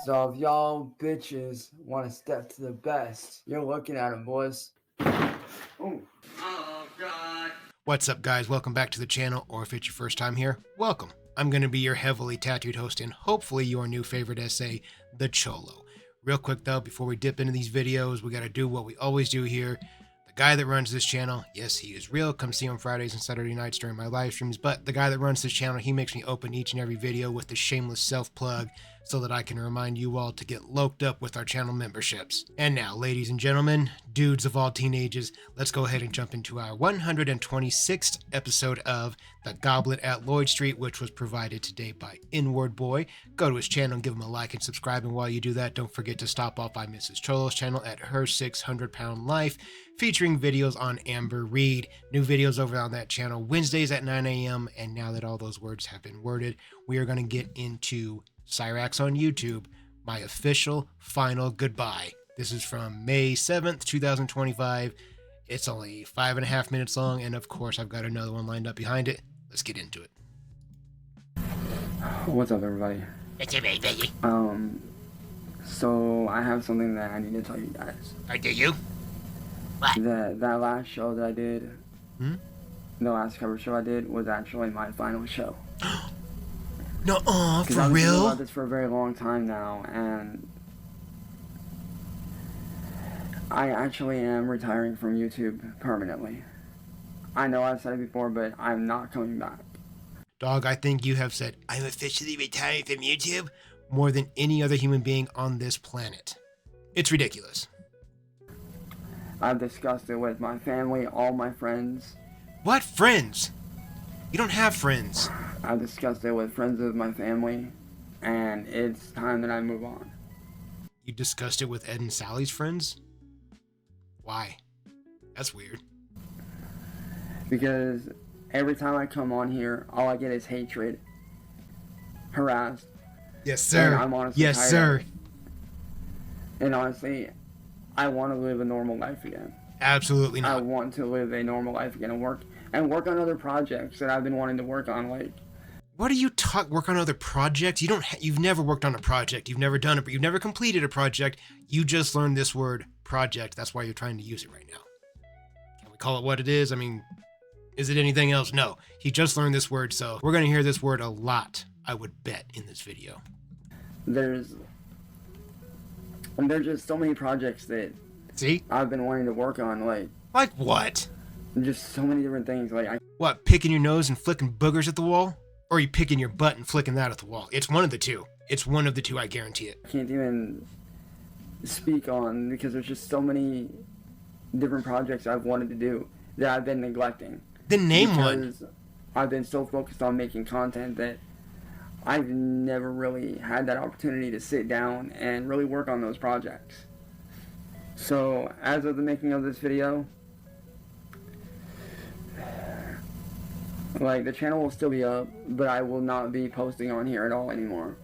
So if y'all bitches want to step to the best, you're looking at them, boys. Oh God. What's up, guys? Welcome back to the channel, or if it's your first time here, welcome. I'm going to be your heavily tattooed host and hopefully your new favorite essay, the Cholo. Real quick though, before we dip into these videos, we got to do what we always do here. The guy that runs this channel, yes, he is real. Come see him Fridays and Saturday nights during my live streams. But the guy that runs this channel, he makes me open each and every video with the shameless self-plug so that I can remind you all to get loked up with our channel memberships. And now, ladies and gentlemen, dudes of all teenagers, let's go ahead and jump into our 126th episode of The Goblet at Lloyd Street, which was provided today by Inward Boy. Go to his channel and give him a like and subscribe. And while you do that, don't forget to stop off by Mrs. Cholo's channel at Her 600-Pound Life, featuring videos on Amber Reed. New videos over on that channel Wednesdays at 9 a.m. And now that all those words have been worded, we are going to get into Cyrax on YouTube, my official final goodbye. This is from May 7th, 2025. It's only 5.5 minutes long, and of course I've got another one lined up behind it. Let's get into it. What's up, everybody? It's a baby. So I have something that I need to tell you guys. Or do you? What? That last show that I did, the last cover show I did, was actually my final show. No, for I've been thinking real? about this for a very long time now, and I actually am retiring from YouTube permanently. I know I've said it before, but I'm not coming back. Dog, I think you have said, I'm officially retiring from YouTube, more than any other human being on this planet. It's ridiculous. I've discussed it with my family, all my friends. What friends? You don't have friends. I've discussed it with friends of my family, and it's time that I move on. You discussed it with Ed and Sally's friends? Why? That's weird. Because every time I come on here, all I get is hatred, harassed. Yes, sir. And I'm honestly yes, tired sir. of it. And honestly, I want to live a normal life again. Absolutely I not. want to live a normal life again and work on other projects that I've been wanting to work on. Like, What do you talk? Work on other projects? You don't. You've never worked on a project. You've never done it. You've never completed a project. You just learned this word, project. That's why you're trying to use it right now. Can we call it what it is? I mean, is it anything else? No. He just learned this word, so we're gonna hear this word a lot, I would bet, in this video. there's just so many projects that See? I've been wanting to work on. Like what? Just so many different things. What? Picking your nose and flicking boogers at the wall? Or are you picking your butt and flicking that at the wall? It's one of the two. It's one of the two, I guarantee it. I can't even speak on because there's just so many different projects I've wanted to do that I've been neglecting. Then name one. Because I've been so focused on making content that I've never really had that opportunity to sit down and really work on those projects. So, as of the making of this video, the channel will still be up, but I will not be posting on here at all anymore.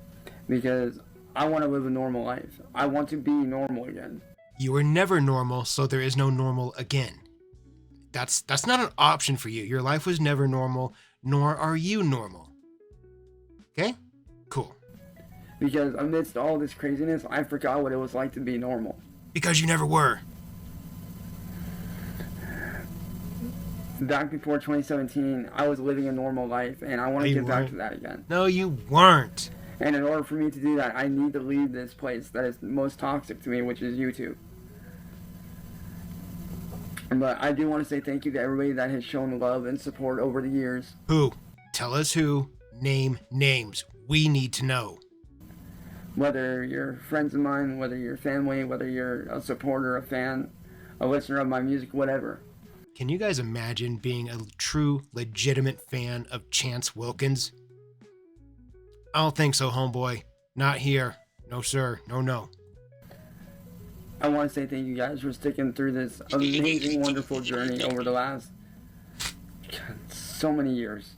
Because I want to live a normal life. I want to be normal again. You were never normal, so there is no normal again. That's not an option for you. Your life was never normal, nor are you normal. Okay? Cool. Because amidst all this craziness, I forgot what it was like to be normal. Because you never were. Back before 2017, I was living a normal life, and I want to get back to that again. No, you weren't. And in order for me to do that, I need to leave this place that is most toxic to me, which is YouTube. But I do want to say thank you to everybody that has shown love and support over the years. Who? Tell us who. Name names. We need to know. Whether you're friends of mine, whether you're family, whether you're a supporter, a fan, a listener of my music, whatever. Can you guys imagine being a true, legitimate fan of Chance Wilkins? I don't think so, homeboy. Not here. No, sir. No, no. I want to say thank you guys for sticking through this amazing, wonderful journey over the last so many years.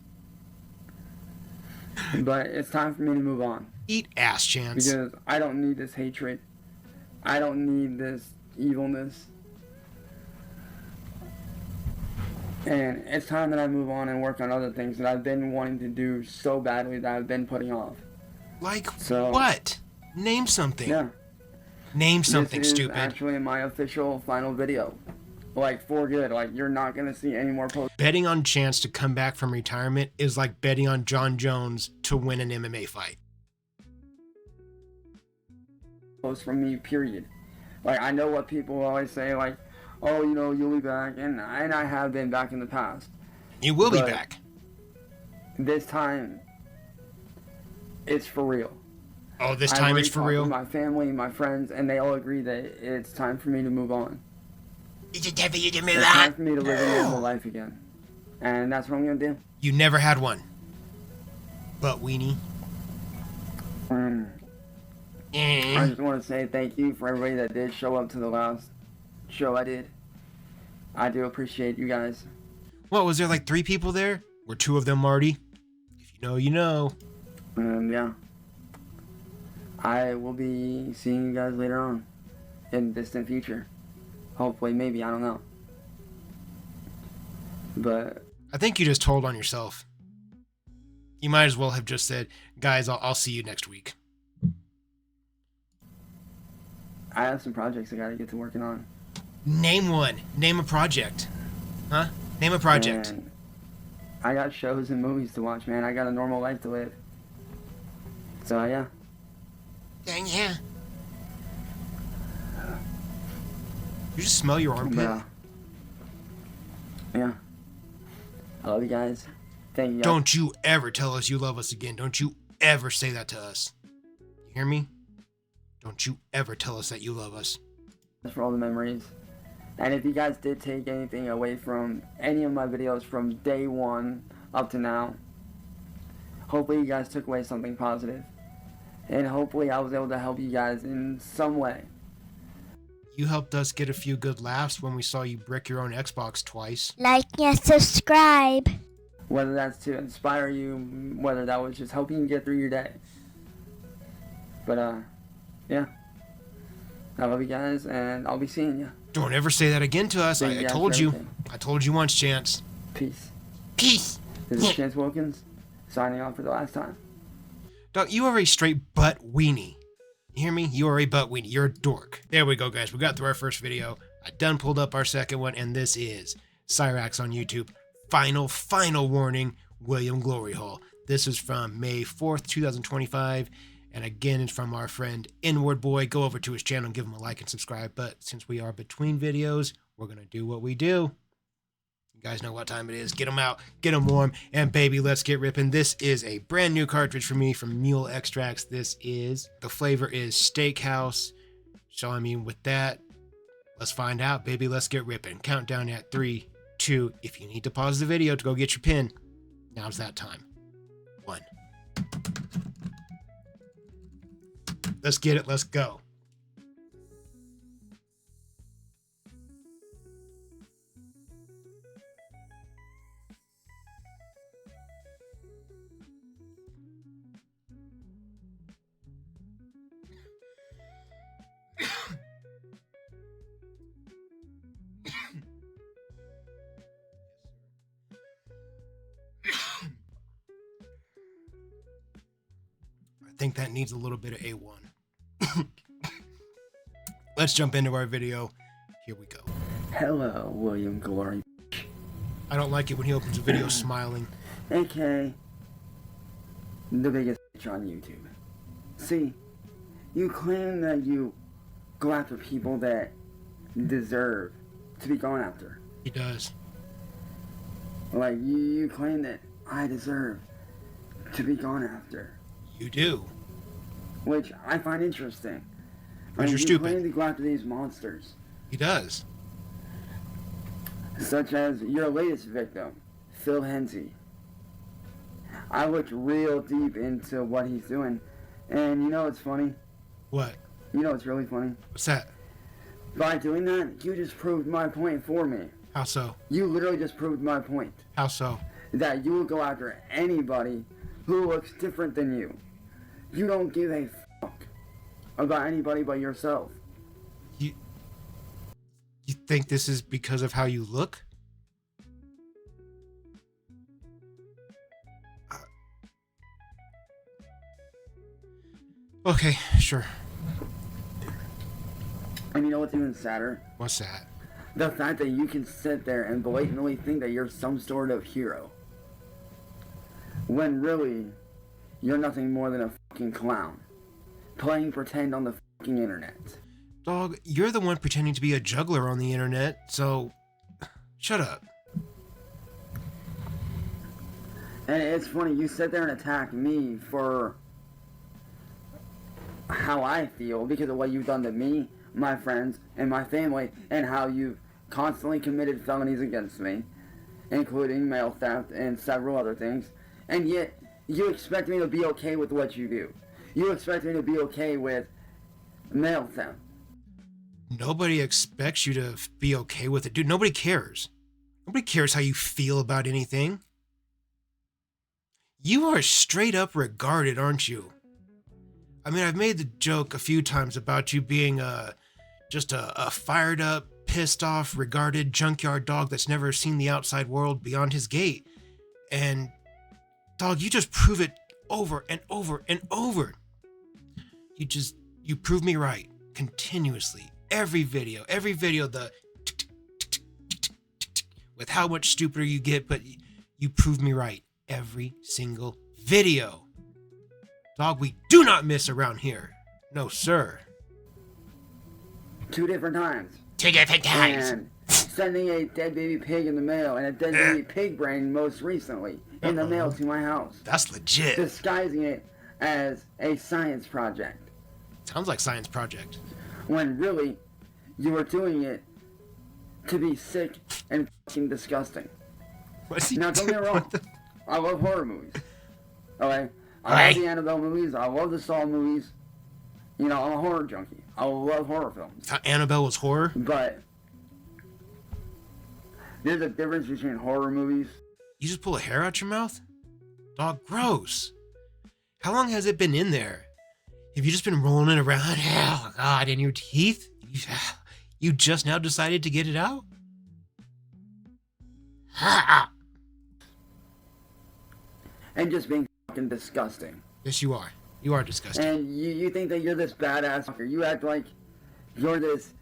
But it's time for me to move on. Eat ass, Chance. Because I don't need this hatred. I don't need this evilness. And it's time that I move on and work on other things that I've been wanting to do so badly that I've been putting off. Like So, what? Name something. Yeah. Name something this is stupid. Actually my official final video. Like, for good. Like, you're not going to see any more posts. Betting on chance to come back from retirement is like betting on John Jones to win an MMA fight. Posts from me, period. Like, I know what people always say, like, oh, you know, you'll be back. And I have been back in the past. You will be back. This time, it's for real. Oh, this time it's for real? My family, my friends, and they all agree that it's time for me to move on. Is it time for you to move It's on? time for me to live a normal life again. And that's what I'm going to do. You never had one. But weenie. I just want to say thank you for everybody that did show up to the last show I did. I do appreciate you guys. What, was there like 3 people there? Were 2 of them Marty? If you know, you know. Yeah. I will be seeing you guys later on in the distant future. Hopefully, maybe, I don't know. But I think you just told on yourself. You might as well have just said, guys, I'll see you next week. I have some projects I gotta get to working on. Name one. Name a project. Huh? Name a project. And I got shows and movies to watch, man. I got a normal life to live. So, yeah. Yeah. You just smell your armpit? Yeah. I love you guys. Thank you guys. Don't you ever tell us you love us again. Don't you ever say that to us. You hear me? Don't you ever tell us that you love us. For all the memories. And if you guys did take anything away from any of my videos from day 1 up to now, hopefully you guys took away something positive. And hopefully I was able to help you guys in some way. You helped us get a few good laughs when we saw you brick your own Xbox twice. Like and subscribe. Whether that's to inspire you, whether that was just helping you get through your day. But, yeah. I love you guys, and I'll be seeing you. Don't ever say that again to us. I told you. I told you once, Chance. Peace. Peace. This is Chance Wilkins, signing off for the last time. Dog, you are a straight butt weenie. You hear me? You are a butt weenie. You're a dork. There we go, guys. We got through our first video. I done pulled up our second one, and this is Cyrax on YouTube. Final warning, William Glory Hole. This is from May 4th, 2025. And again, it's from our friend Inward Boy. Go over to his channel and give him a like and subscribe. But since we are between videos, we're going to do what we do. You guys know what time it is. Get them out, get them warm, and baby, let's get ripping. This is a brand new cartridge for me from Mule Extracts. The flavor is Steakhouse. So, I mean, with that, let's find out, baby. Let's get ripping. Countdown at 3, 2. If you need to pause the video to go get your pin, now's that time. 1. Let's get it. Let's go. I think that needs a little bit of A1. Let's jump into our video. Here we go. Hello, William Glory. I don't like it when he opens a video smiling. AK, the biggest bitch on YouTube. See, you claim that you go after people that deserve to be gone after. He does. Like, you claim that I deserve to be gone after. You do. Which I find interesting. Because you're you stupid. claim to go after these monsters. He does. Such as your latest victim, Phil Hensey. I looked real deep into what he's doing. And you know what's funny? What? You know what's really funny? What's that? By doing that, you just proved my point for me. How so? You literally just proved my point. How so? That you will go after anybody who looks different than you. You don't give a fuck about anybody but yourself. You think this is because of how you look? Okay, sure. And you know what's even sadder? What's that? The fact that you can sit there and blatantly think that you're some sort of hero. When really, you're nothing more than a fucking clown. Playing pretend on the fucking internet. Dog, you're the one pretending to be a juggler on the internet, so shut up. And it's funny, you sit there and attack me for how I feel because of what you've done to me, my friends, and my family, and how you've constantly committed felonies against me, including mail theft and several other things, and yet you expect me to be okay with what you do. You expect me to be okay with mail theft. Nobody expects you to be okay with it. Dude, nobody cares. Nobody cares how you feel about anything. You are straight up regarded, aren't you? I mean, I've made the joke a few times about you being just a fired up, pissed off, regarded junkyard dog that's never seen the outside world beyond his gate. And, dog, you just prove it over and over and over. You prove me right continuously. Every video, the with how much stupider you get, but you prove me right every single video. Dog, we do not miss around here. No, sir. 2 different times. 2 different times. And sending a dead baby pig in the mail and a dead baby pig brain most recently in the mail to my house. That's legit. Disguising it as a science project. Sounds like science project. When really, you were doing it to be sick and fucking disgusting. What's he Now, don't get me wrong. I love horror movies. Okay? I love the Annabelle movies. I love the Saw movies. You know, I'm a horror junkie. I love horror films. Annabelle was horror? But there's a difference between horror movies. You just pull a hair out your mouth? Dog, gross. How long has it been in there? Have you just been rolling it around? Oh, God, in your teeth? You just now decided to get it out? And just being fucking disgusting. Yes, you are. You are disgusting. And you think that you're this badass fucker. You act like you're this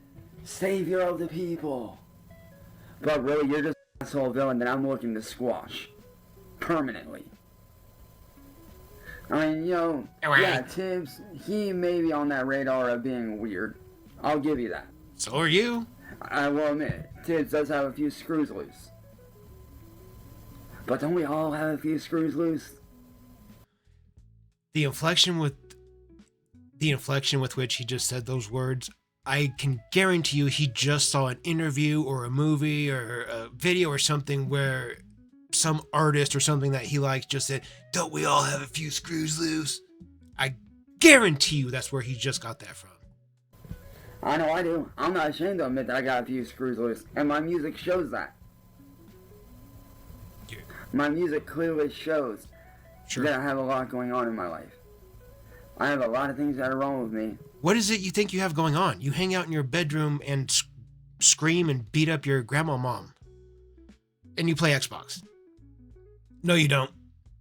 savior of the people. But really, you're just an asshole villain that I'm looking to squash. Permanently. I mean, you know, yeah, Tibbs, he may be on that radar of being weird. I'll give you that. So are you. I will admit, Tibbs does have a few screws loose. But don't we all have a few screws loose? The inflection with which he just said those words, I can guarantee you he just saw an interview or a movie or a video or something where some artist or something that he likes just said, "Don't we all have a few screws loose?" I guarantee you that's where he just got that from. I know I do. I'm not ashamed to admit that I got a few screws loose. And my music shows that. Yeah. My music clearly shows that I have a lot going on in my life. I have a lot of things that are wrong with me. What is it you think you have going on? You hang out in your bedroom and scream and beat up your grandma mom. And you play Xbox. No, you don't.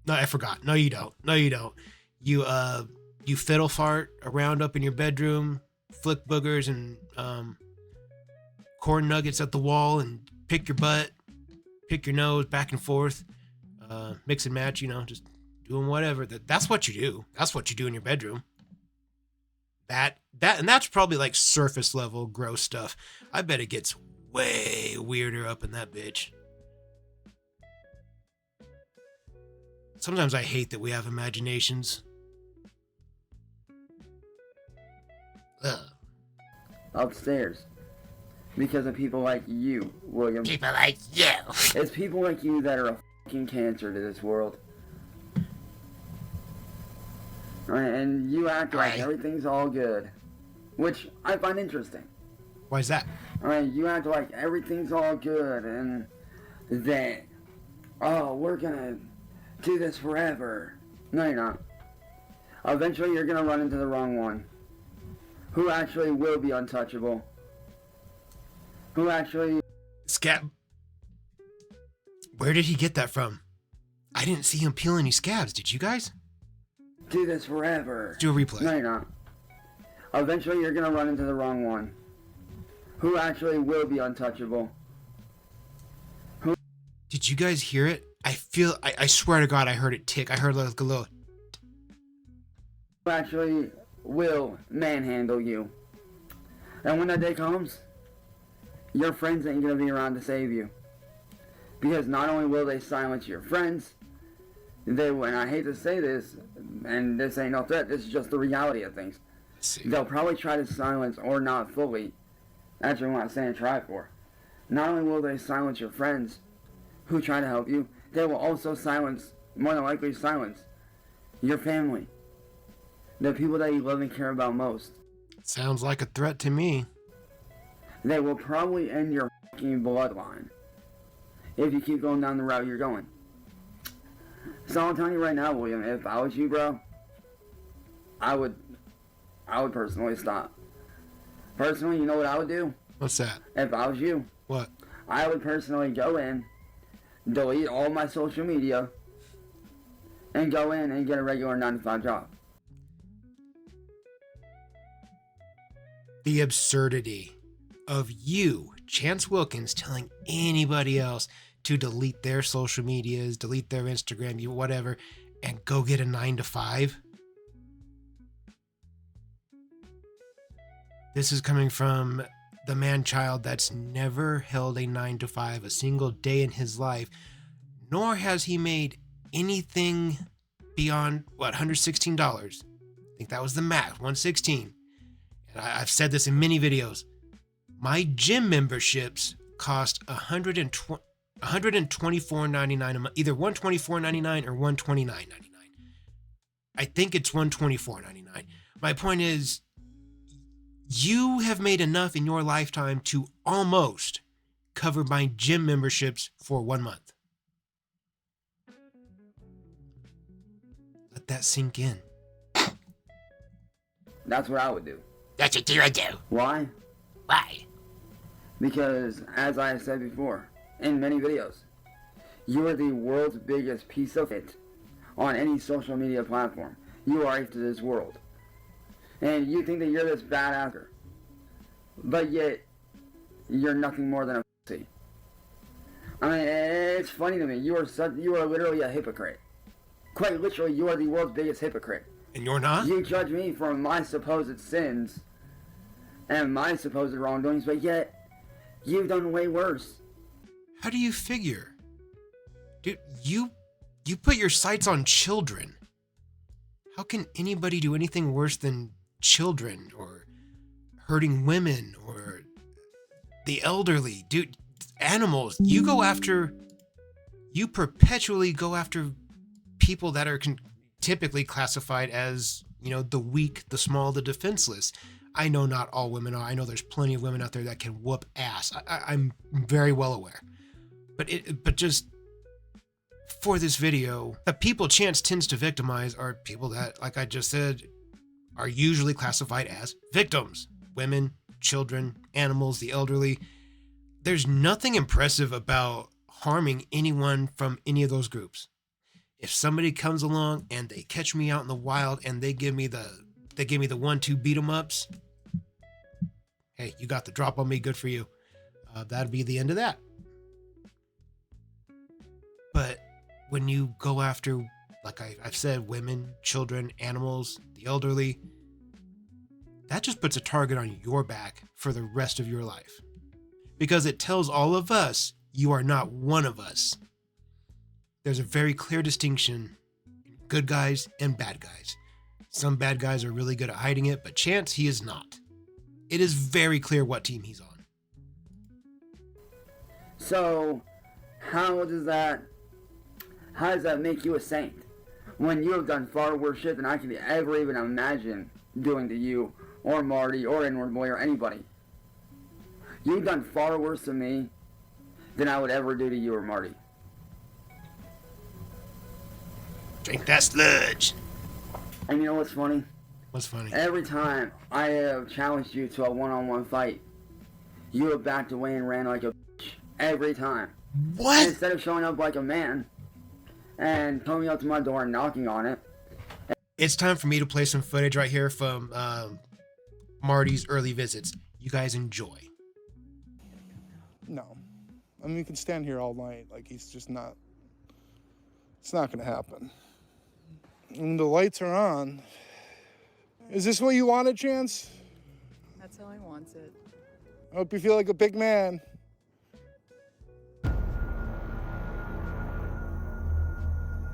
No, I forgot. No, you don't. No, you don't. You fiddle fart around up in your bedroom, flick boogers and corn nuggets at the wall and pick your butt, pick your nose back and forth, mix and match, you know, just doing whatever. That's what you do. That's what you do in your bedroom. And that's probably like surface level gross stuff. I bet it gets way weirder up in that bitch. Sometimes I hate that we have imaginations. Ugh. Upstairs. Because of people like you, William. People like you. It's people like you that are a fucking cancer to this world. And you act like everything's all good. Which I find interesting. Why is that? You act like everything's all good and that, oh, we're gonna do this forever. No, you're not. Eventually you're gonna run into the wrong one. Who actually will be untouchable. Who actually... Scab. Where did he get that from? I didn't see him peel any scabs, did you guys? do this forever. Do a replay. No, you're not. Eventually, you're going to run into the wrong one. Who actually will be untouchable. Did you guys hear it? I swear to God, I heard it tick. I heard like a little... Who actually will manhandle you. And when that day comes, your friends ain't going to be around to save you. Because not only will they silence your friends, they will, and I hate to say this, and this ain't no threat, this is just the reality of things. They'll probably try to silence, or not fully, actually I'm not saying try for. Not only will they silence your friends who try to help you, they will also silence, more than likely silence, your family. The people that you love and care about most. Sounds like a threat to me. They will probably end your fucking bloodline if you keep going down the route you're going. So I'm telling you right now, William, if I was you, bro, I would personally stop. Personally, you know what I would do? What's that? If I was you. What? I would personally go in, delete all my social media, and go in and get a regular 9-to-5 job. The absurdity of you, Chance Wilkins, telling anybody else to delete their social medias, delete their Instagram, whatever, and go get a 9-to-5. This is coming from the man-child that's never held a 9-to-5 a single day in his life, nor has he made anything beyond, $116? I think that was the max, $116. And I've said this in many videos. My gym memberships cost $124.99 a month, either $124.99 or $129.99. I think it's $124.99. My point is, you have made enough in your lifetime to almost cover my gym memberships for 1 month. Let that sink in. That's what I would do. That's what you would do. Why? Why? Because, as I have said before, in many videos, you are the world's biggest piece of it on any social media platform. You are to this world. And you think that you're this badasser. But yet, you're nothing more than a pussy. I mean, it's funny to me. You are literally a hypocrite. Quite literally, you are the world's biggest hypocrite. And you're not? You judge me for my supposed sins and my supposed wrongdoings, but yet, you've done way worse. How do you figure? Dude, you put your sights on children. How can anybody do anything worse than children or hurting women or the elderly? Dude, animals. You perpetually go after people that are typically classified as, the weak, the small, the defenseless. I know not all women are. I know there's plenty of women out there that can whoop ass. I'm very well aware. But just for this video, the people Chance tends to victimize are people that, like I just said, are usually classified as victims. Women, children, animals, the elderly. There's nothing impressive about harming anyone from any of those groups. If somebody comes along and they catch me out in the wild and they give me the 1-2 beat 'em ups, hey, you got the drop on me, good for you. That'd be the end of that. But when you go after, like I've said, women, children, animals, the elderly, that just puts a target on your back for the rest of your life. Because it tells all of us, you are not one of us. There's a very clear distinction in good guys and bad guys. Some bad guys are really good at hiding it, but Chance, he is not. It is very clear what team he's on. So, how does that make you a saint? When you have done far worse shit than I could ever even imagine doing to you, or Marty, or Inward Boy, or anybody. You've done far worse to me than I would ever do to you or Marty. Drink that sludge. And you know what's funny? What's funny? Every time I have challenged you to a one-on-one fight, you have backed away and ran like a bitch. Every time. What? And instead of showing up like a man and coming up to my door and knocking on it. It's time for me to play some footage right here from Marty's early visits. You guys enjoy. No. I mean, we can stand here all night. Like, he's just not... It's not going to happen. When the lights are on... Is this what you wanted, Chance? That's how I want it. I hope you feel like a big man.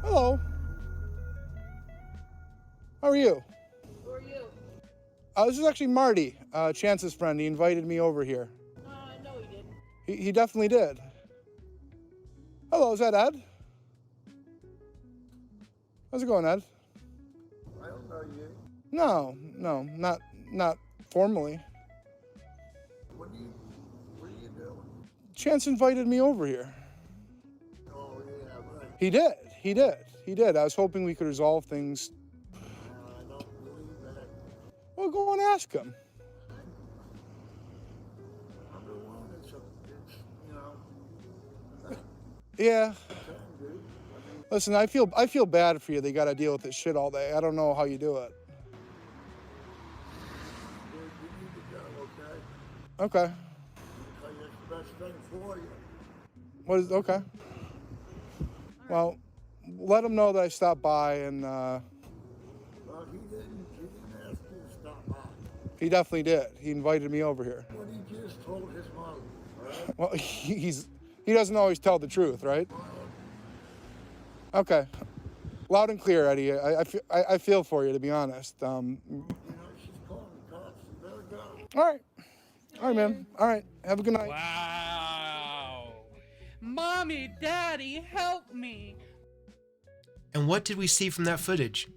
Hello. How are you? Who are you? This is actually Marty, Chance's friend. He invited me over here. No, he didn't. He definitely did. Hello, is that Ed? How's it going, Ed? I don't know you. No, not formally. What are you doing? Chance invited me over here. Oh, yeah, right. He did. I was hoping we could resolve things. I don't believe that. Well, go and ask him. I'm the one that's, Yeah. dude. Listen, I feel bad for you. They got to deal with this shit all day. I don't know how you do it. You need to go, Okay. okay? Because it's the best thing for you. Okay. Well, let him know that I stopped by, and Well, he didn't ask you to stop by. he definitely did. He invited me over here. What he just told his mother, all right? Well, he doesn't always tell the truth, right? Okay. Loud and clear, Eddie. I feel for you, to be honest. She's calling the cops. You better go. All right. All right, man. All right. Have a good night. Wow. Mommy, Daddy, help me. And what did we see from that footage?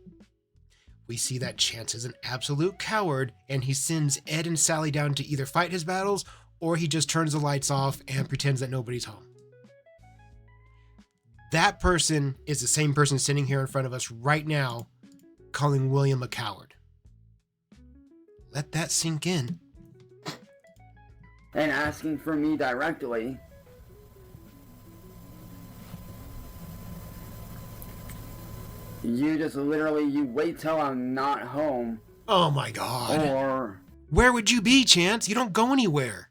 We see that Chance is an absolute coward, and he sends Ed and Sally down to either fight his battles, or he just turns the lights off and pretends that nobody's home. That person is the same person sitting here in front of us right now, calling William a coward. Let that sink in. And asking for me directly. You just literally, you wait till I'm not home. Oh my God. Or where would you be, Chance? You don't go anywhere.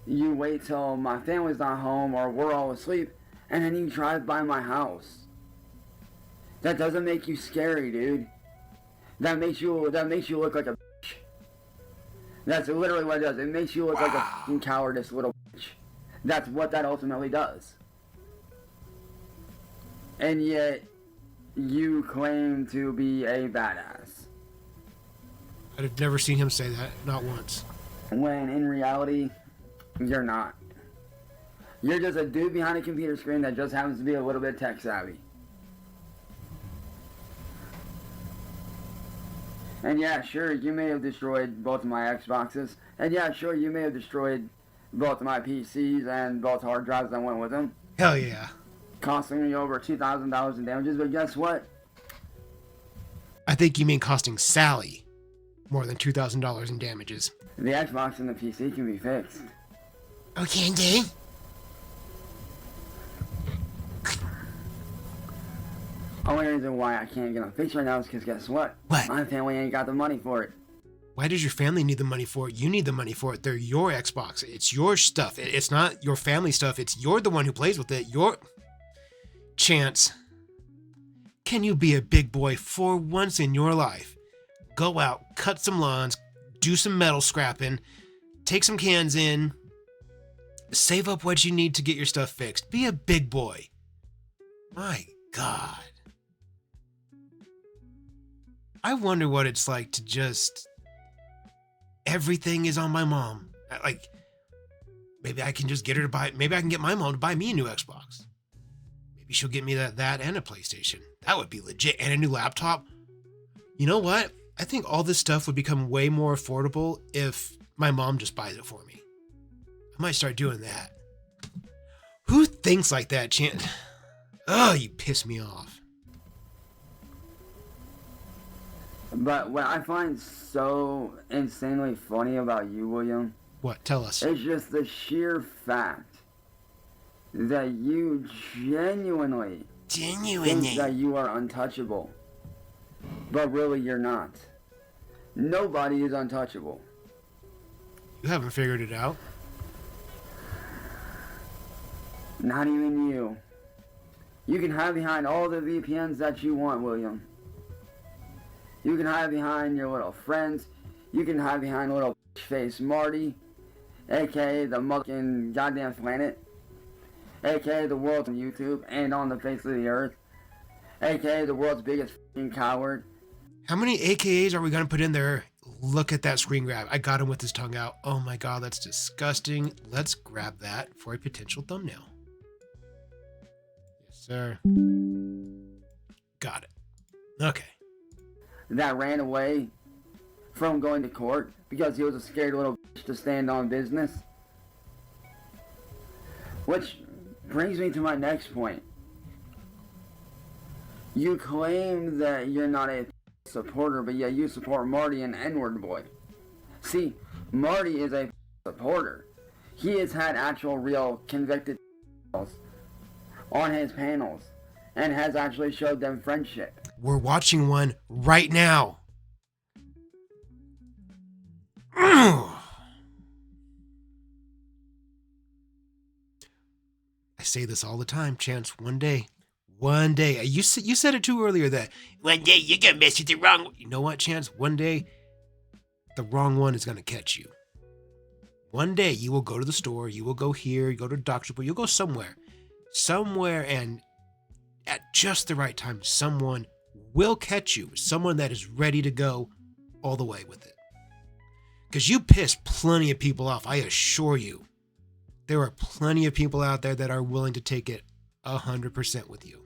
you wait till my family's not home or we're all asleep, and then you drive by my house. That doesn't make you scary, dude. That makes you look like a bitch. That's literally what it does. It makes you look like a fucking cowardice little bitch. That's what that ultimately does. And yet, you claim to be a badass. I've never seen him say that, not once. When in reality, you're not. You're just a dude behind a computer screen that just happens to be a little bit tech savvy. And yeah, sure, you may have destroyed both of my Xboxes. And yeah, sure, you may have destroyed both of my PCs and both hard drives that went with them. Hell yeah. Costing me over $2,000 in damages, but guess what? I think you mean costing Sally more than $2,000 in damages. The Xbox and the PC can be fixed. Okay, indeed. Only reason why I can't get them fixed right now is because guess what? What? My family ain't got the money for it. Why does your family need the money for it? You need the money for it. They're your Xbox. It's your stuff. It's not your family stuff. You're the one who plays with it. Chance, can you be a big boy for once in your life? Go out, cut some lawns, do some metal scrapping, take some cans in, save up what you need to get your stuff fixed. Be a big boy. My God. I wonder what it's like to just... everything is on my mom. Like, maybe I can just get her to buy... maybe I can get my mom to buy me a new Xbox. Maybe she'll get me that and a PlayStation. That would be legit. And a new laptop. You know what? I think all this stuff would become way more affordable if my mom just buys it for me. I might start doing that. Who thinks like that, Chance? Oh, you piss me off. But what I find so insanely funny about you, William... What? Tell us. It's just the sheer fact that you genuinely think that you are untouchable. but really you're not. Nobody is untouchable. You haven't figured it out. Not even you. You can hide behind all the VPNs that you want, William. You can hide behind your little friends. You can hide behind little face Marty, aka the mucking goddamn planet, aka the world's on YouTube and on the face of the earth, aka the world's biggest f***ing coward. How many AKAs are we going to put in there? Look at that screen grab. I got him with his tongue out. Oh my god, that's disgusting. Let's grab that for a potential thumbnail. Yes, sir. Got it. Okay. That ran away from going to court because he was a scared little bitch to stand on business. Which brings me to my next point. You claim that you're not a supporter, but yet you support Marty and N-word boy. See, Marty is a supporter. He has had actual real convicted on his panels and has actually showed them friendship. We're watching one right now. I say this all the time, Chance. One day. You said it too earlier that one day you're gonna mess with the wrong. You know what, Chance? One day, the wrong one is gonna catch you. One day you will go to the store. You will go here. You go to the doctor's appointment. You'll go somewhere, and at just the right time, someone will catch you. Someone that is ready to go all the way with it. Because you piss plenty of people off, I assure you. There are plenty of people out there that are willing to take it 100% with you.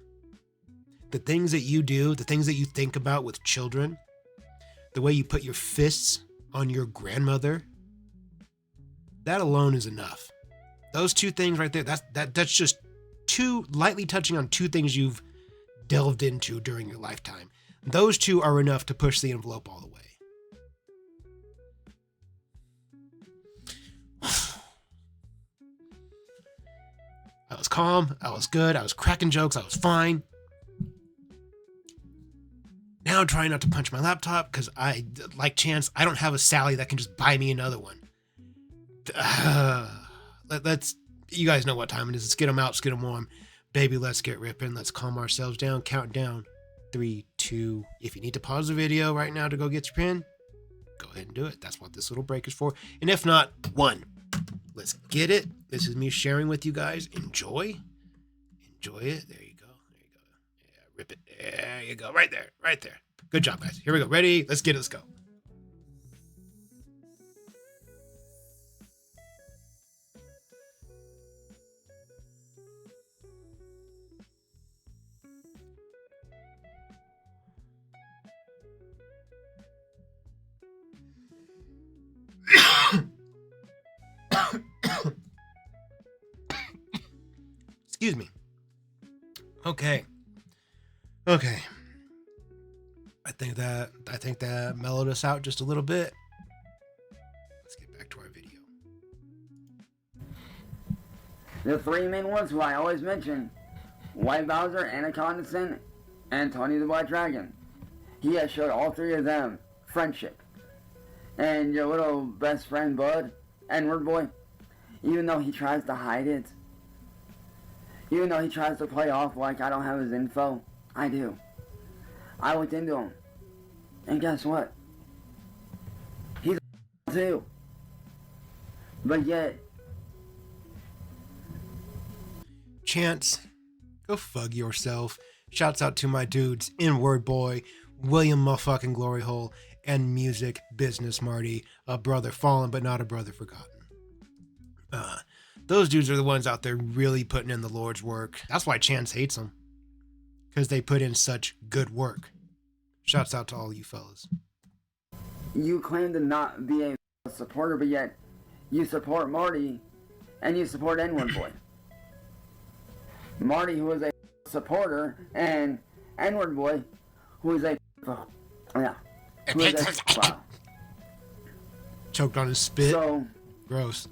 The things that you do, the things that you think about with children, the way you put your fists on your grandmother, that alone is enough. Those two things right there, that's just two, lightly touching on two things you've delved into during your lifetime. Those two are enough to push the envelope all the way. I was calm, I was good, I was cracking jokes, I was fine. Now I'm trying not to punch my laptop because like Chance, I don't have a Sally that can just buy me another one. You guys know what time it is. Let's get them out, let's get them warm. Baby, let's get ripping. Let's calm ourselves down. Count down. 3, 2. If you need to pause the video right now to go get your pen, go ahead and do it. That's what this little break is for. And if not, 1. Let's get it. This is me sharing with you guys. Enjoy it. There you go. Yeah, rip it. There you go. Right there. Good job, guys. Here we go. Ready? Let's get it. Let's go. Excuse me. Okay. I think that mellowed us out just a little bit. Let's get back to our video. The three main ones who I always mention: White Bowser, Anaconda, and Tony the White Dragon. He has showed all three of them friendship. And your little best friend Bud, N-word boy, even though he tries to hide it, even though he tries to play off like I don't have his info, I do. I looked into him. And guess what? He's a too. But yet... Chance, go fug yourself. Shouts out to my dudes, N-word boy, William motherfucking Glory Hole, and Music Business Marty, a brother fallen but not a brother forgotten. Those dudes are the ones out there really putting in the Lord's work. That's why Chance hates them. Because they put in such good work. Shouts out to all you fellas. You claim to not be a supporter, but yet you support Marty and you support N-word boy. Marty, who is a supporter, and N-word boy, who is a... wow. Choked on his spit. So, gross.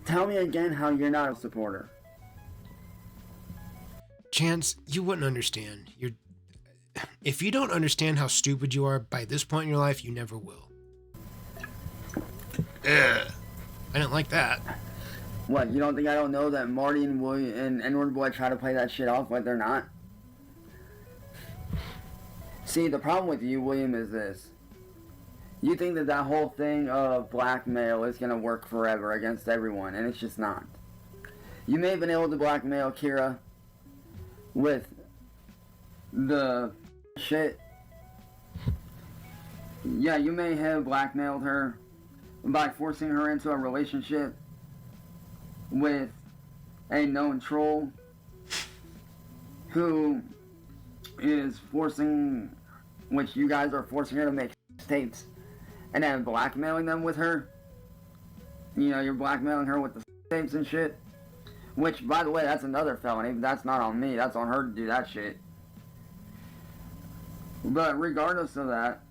Tell me again how you're not a supporter. Chance, you wouldn't understand. if you don't understand how stupid you are by this point in your life, you never will. Ugh. I didn't like that. What, you don't think I don't know that Marty and William and N-word boy try to play that shit off like they're not? See, the problem with you, William, is this. You think that that whole thing of blackmail is going to work forever against everyone, and it's just not. You may have been able to blackmail Kira with the shit. Yeah, you may have blackmailed her by forcing her into a relationship with a known troll who is forcing, which you guys are forcing her to make tapes and then blackmailing them with her. You know, you're blackmailing her with the tapes and shit. Which, by the way, that's another felony, but that's not on me. That's on her to do that shit. But regardless of that,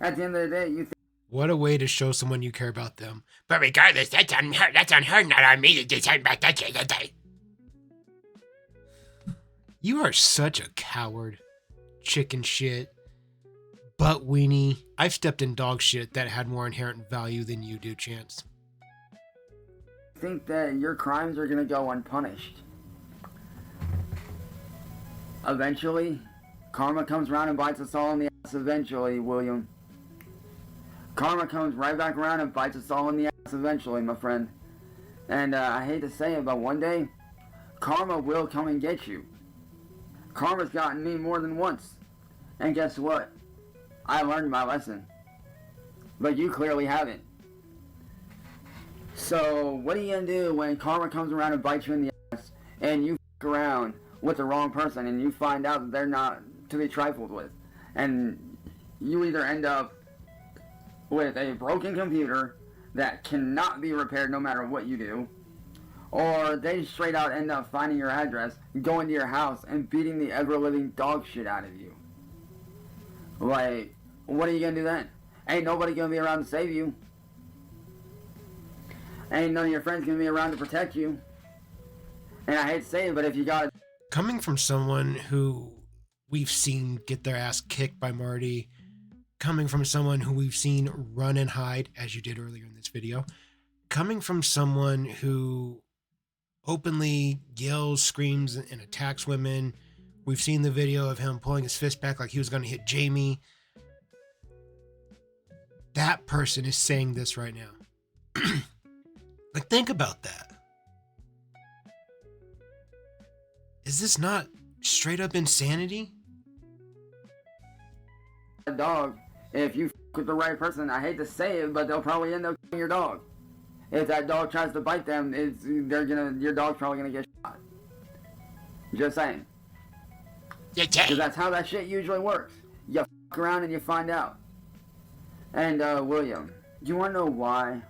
at the end of the day, you think... What a way to show someone you care about them. But regardless, that's on her, not on me to decide about that shit. You are such a coward. Chicken shit. Butt weenie. I've stepped in dog shit that had more inherent value than you do, Chance. think that your crimes are going to go unpunished. Eventually, karma comes around and bites us all in the ass eventually, William. Karma comes right back around and bites us all in the ass eventually, my friend. And I hate to say it, but one day, karma will come and get you. Karma's gotten me more than once. And guess what? I learned my lesson. But you clearly haven't. So, what are you going to do when karma comes around and bites you in the ass and you f*** around with the wrong person and you find out that they're not to be trifled with? And you either end up with a broken computer that cannot be repaired no matter what you do, or they straight out end up finding your address, going to your house, and beating the ever-living dog shit out of you. Like, what are you going to do then? Ain't nobody going to be around to save you. Ain't none of your friends going to be around to protect you. And I hate to say it, but if you got... Coming from someone who we've seen get their ass kicked by Marty, coming from someone who we've seen run and hide, as you did earlier in this video, coming from someone who openly yells, screams, and attacks women. We've seen the video of him pulling his fist back like he was going to hit Jamie. That person is saying this right now. Like, think about that. Is this not straight up insanity? A dog, if you f*** with the right person, I hate to say it, but they'll probably end up killing your dog. If that dog tries to bite them, your dog's probably gonna get shot. Just saying. Because that's how that shit usually works. You f*** around and you find out. And William, do you wanna know why?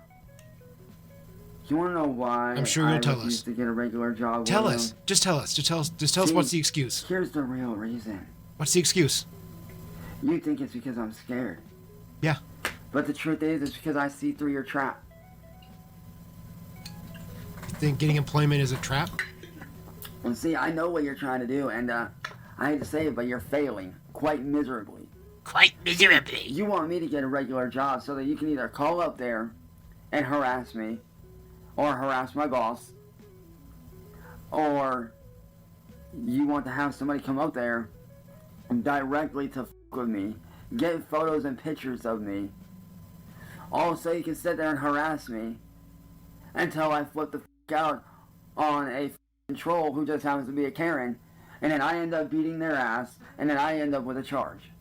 Do you want to know why? I'm sure you'll tell us. To get a regular job. Tell William? us. Just tell us. Just tell us what's the excuse. Here's the real reason. What's the excuse? You think it's because I'm scared. Yeah. But the truth is, it's because I see through your trap. You think getting employment is a trap? And see, I know what you're trying to do, and I hate to say it, but you're failing quite miserably. Quite miserably. You want me to get a regular job so that you can either call up there and harass me, or harass my boss, or you want to have somebody come up there directly to f*** with me, get photos and pictures of me, all so you can sit there and harass me until I flip the f*** out on a troll who just happens to be a Karen, and then I end up beating their ass, and then I end up with a charge.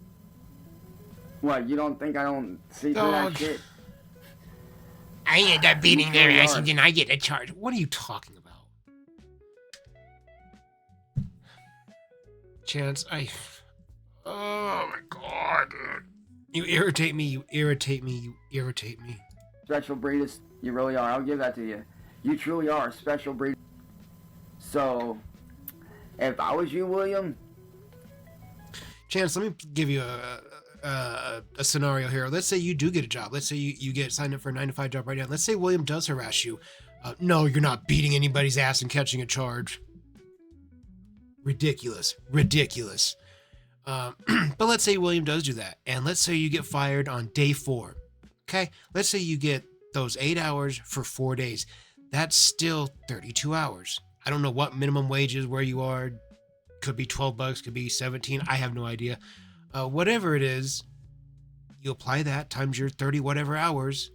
What, you don't think I don't see through that shit? I end up beating their ass and then I get a charge. What are you talking about? Chance, oh my god. You irritate me, you irritate me, you irritate me. Special breed, you really are. I'll give that to you. You truly are a special breed. So, if I was you, William... Chance, let me give you a scenario here. Let's say you do get a job. Let's say you get signed up for a 9-to-5 job right now. Let's say William does harass you. No, you're not beating anybody's ass and catching a charge. Ridiculous. Ridiculous. But let's say William does do that, and let's say you get fired on day 4. Okay, let's say you get those 8 hours for 4 days. That's still 32 hours. I don't know what minimum wage is where you are. Could be $12, could be 17. I have no idea. Whatever it is, you apply that times your 30 whatever hours,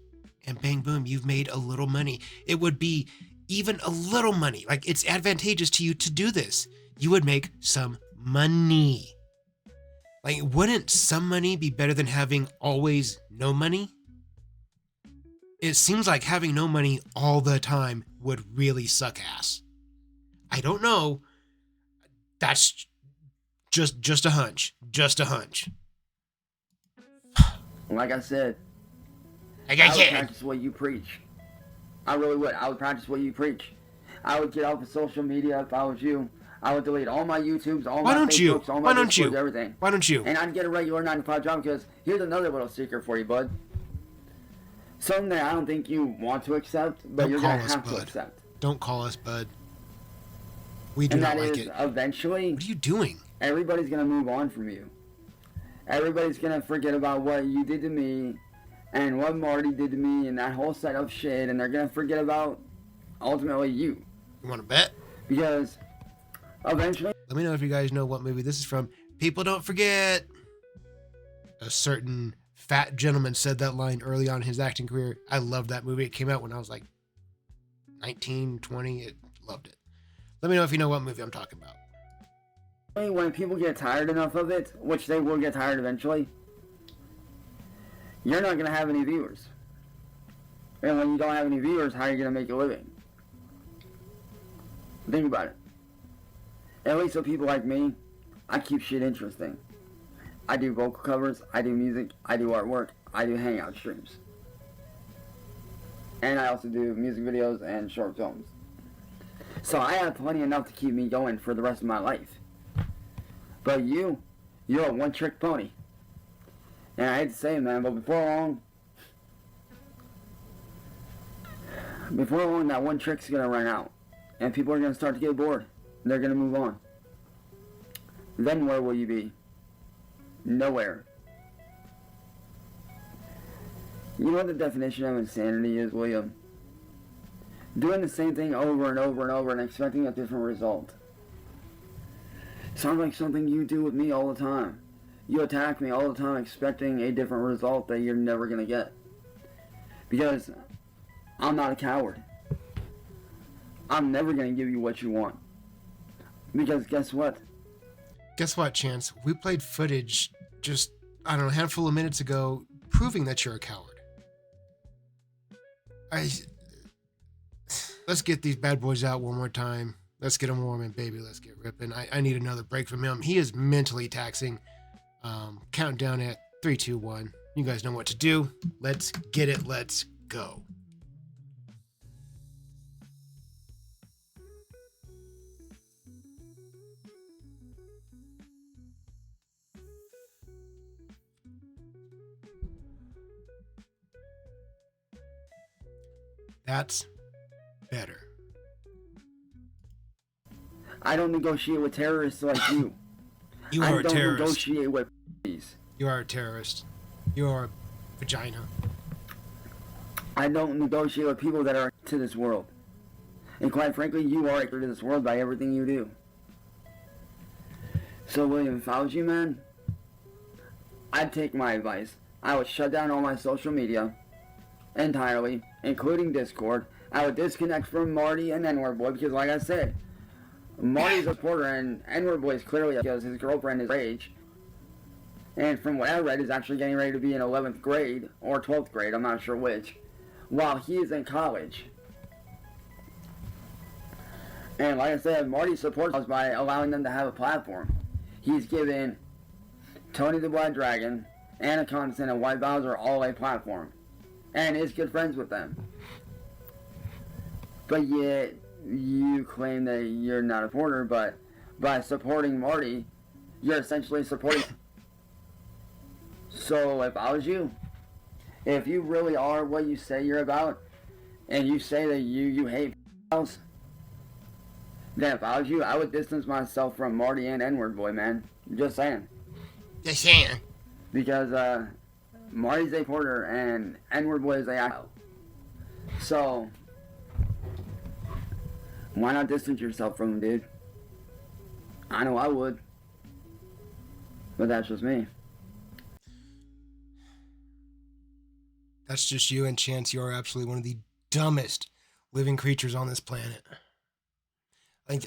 and bang, boom, you've made a little money. It would be even a little money. Like, it's advantageous to you to do this. You would make some money. Like, wouldn't some money be better than having always no money? It seems like having no money all the time would really suck ass. I don't know. That's just a hunch. Just a hunch. Like I said, I I would practice what you preach. I really would. I would practice what you preach. I would get off of social media if I was you. I would delete all my YouTubes, all my Facebooks, all my Discords, everything. Why don't you? And I'd get a regular 9-to-5 job, because here's another little secret for you, bud. Something that I don't think you want to accept, but you're going to have to accept. Don't call us bud. We do not like it. Eventually, what are you doing? Everybody's going to move on from you. Everybody's going to forget about what you did to me and what Marty did to me and that whole set of shit, and they're going to forget about, ultimately, you. You want to bet? Because eventually... Let me know if you guys know what movie this is from. People don't forget. A certain fat gentleman said that line early on in his acting career. I loved that movie. It came out when I was like 19, 20. Loved it. Let me know if you know what movie I'm talking about. When people get tired enough of it, which they will get tired eventually, you're not going to have any viewers. And when you don't have any viewers, how are you going to make a living? Think about it. At least with people like me, I keep shit interesting. I do vocal covers, I do music, I do artwork, I do hangout streams. And I also do music videos and short films. So I have plenty enough to keep me going for the rest of my life. But you're a one-trick pony. And I hate to say it, man, but before long, that one trick's gonna run out. And people are gonna start to get bored. They're gonna move on. Then where will you be? Nowhere. You know what the definition of insanity is, William? Doing the same thing over and over and over and expecting a different result. Sounds like something you do with me all the time. You attack me all the time expecting a different result that you're never gonna get. Because I'm not a coward. I'm never gonna give you what you want. Because guess what? Guess what, Chance? We played footage just, I don't know, a handful of minutes ago proving that you're a coward. Let's get these bad boys out one more time. Let's get them warm and baby, let's get ripping. I need another break from him. He is mentally taxing. Counting down at 3, 2, 1. You guys know what to do. Let's get it. Let's go. That's better. I don't negotiate with terrorists like you. You are a terrorist. I don't negotiate with these. You are a terrorist. You are a vagina. I don't negotiate with people that are to this world. And quite frankly, you are to this world by everything you do. So William, if I was you, man, I'd take my advice. I would shut down all my social media entirely, including Discord. I would disconnect from Marty and N-Word Boy because, like I said, Marty's a reporter and N-Word Boy is clearly because his girlfriend is her age. And from what I read, is actually getting ready to be in 11th grade or 12th grade, I'm not sure which, while he is in college. And like I said, Marty supports us by allowing them to have a platform. He's given Tony the Black Dragon, Anaconda, and White Bowser all a platform. And is good friends with them. But yet, you claim that you're not a supporter, but by supporting Marty, you're essentially supporting... So, if I was you, if you really are what you say you're about, and you say that you hate else, then if I was you, I would distance myself from Marty and N-Word Boy, man. Just saying. Just saying. Because Marty's a Porter and N-word boy is a Idaho. So why not distance yourself from him, dude? I know I would, but that's just me. That's just you, and Chance, you are absolutely one of the dumbest living creatures on this planet. Like,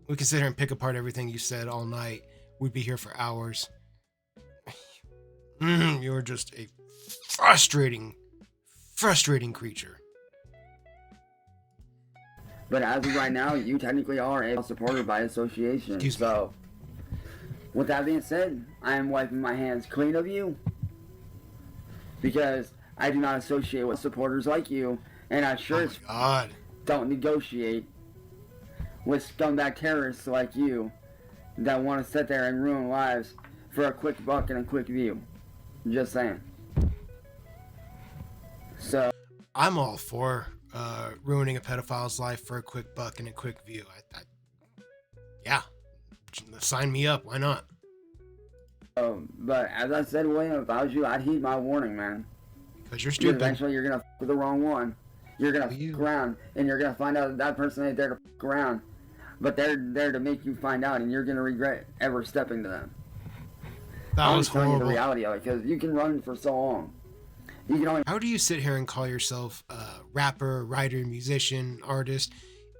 we could sit here and pick apart everything you said all night. We'd be here for hours. You're just a frustrating creature. But as of right now, you technically are a supporter by association. Excuse me. So, with that being said, I am wiping my hands clean of you. Because I do not associate with supporters like you, and I sure as don't negotiate with scumbag terrorists like you that want to sit there and ruin lives for a quick buck and a quick view. Just saying. So I'm all for ruining a pedophile's life for a quick buck and a quick view. Yeah, sign me up. Why not? But as I said, William, if I was you, I'd heed my warning, man. Because you're stupid. Eventually, you're gonna f with the wrong one. You're gonna f around, and you're gonna find out that that person ain't there to f around, but they're there to make you find out, and you're gonna regret ever stepping to them. That was horrible. I'm telling you the reality of it, because you can run for so long. You can only. How do you sit here and call yourself a rapper, writer, musician, artist,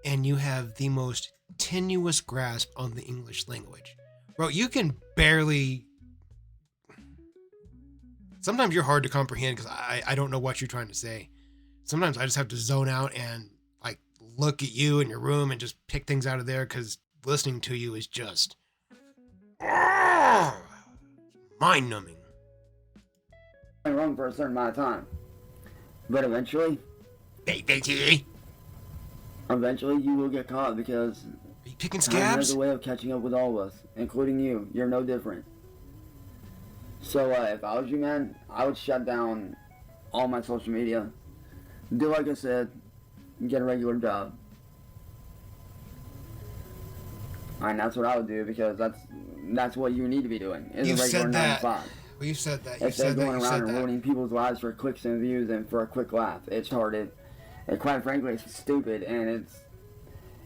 and you have the most tenuous grasp on the English language? Bro, you can barely... Sometimes you're hard to comprehend because I don't know what you're trying to say. Sometimes I just have to zone out and like look at you in your room and just pick things out of there because listening to you is just mind-numbing. Run for a certain amount of time, but eventually you will get caught because are you picking time has scabs? a way of catching up with all of us, including you. You're no different. So if I was you, man, I would shut down all my social media, do like I said, get a regular job. And that's what I would do, because that's what you need to be doing, is a regular 9 to 5. Well, you said that. Instead of going around and ruining people's lives for clicks and views and for a quick laugh. It's hard. And quite frankly, it's stupid, and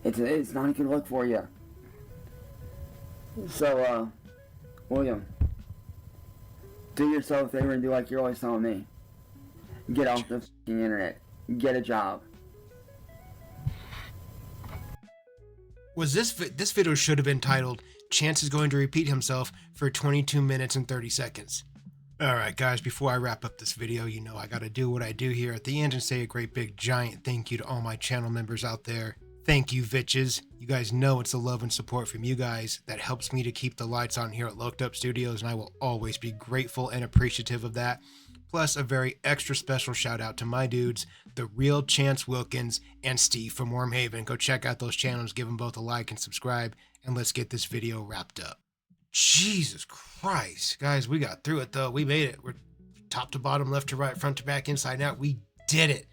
it's not a good look for you. So, William, do yourself a favor and do like you're always telling me. Get off the f***ing internet. Get a job. Was this video should have been titled Chance is going to repeat himself for 22 minutes and 30 seconds. Alright guys, before I wrap up this video, you know I gotta do what I do here at the end and say a great big giant thank you to all my channel members out there. Thank you, Vitches. You guys know it's the love and support from you guys that helps me to keep the lights on here at Loked Up Studios, and I will always be grateful and appreciative of that. Plus, a very extra special shout out to my dudes, The Real Chance Wilkins and Steve from Wormhaven. Go check out those channels, give them both a like and subscribe, and let's get this video wrapped up. Jesus Christ. Guys, we got through it though. We made it. We're top to bottom, left to right, front to back, inside out. We did it.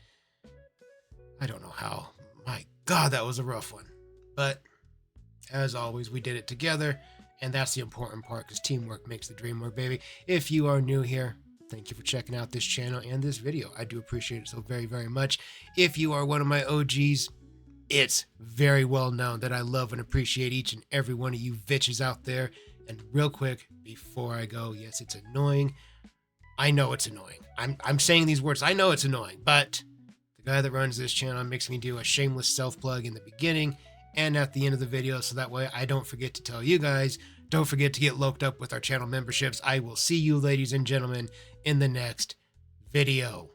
I don't know how. My God, that was a rough one. But as always, we did it together, and that's the important part, because teamwork makes the dream work, baby. If you are new here, thank you for checking out this channel and this video. I do appreciate it so very, very much. If you are one of my OGs, it's very well known that I love and appreciate each and every one of you Vitches out there. And real quick, before I go, yes, it's annoying. I know it's annoying. I'm saying these words. I know it's annoying, but the guy that runs this channel makes me do a shameless self-plug in the beginning and at the end of the video, so that way I don't forget to tell you guys. Don't forget to get loked up with our channel memberships. I will see you, ladies and gentlemen, in the next video.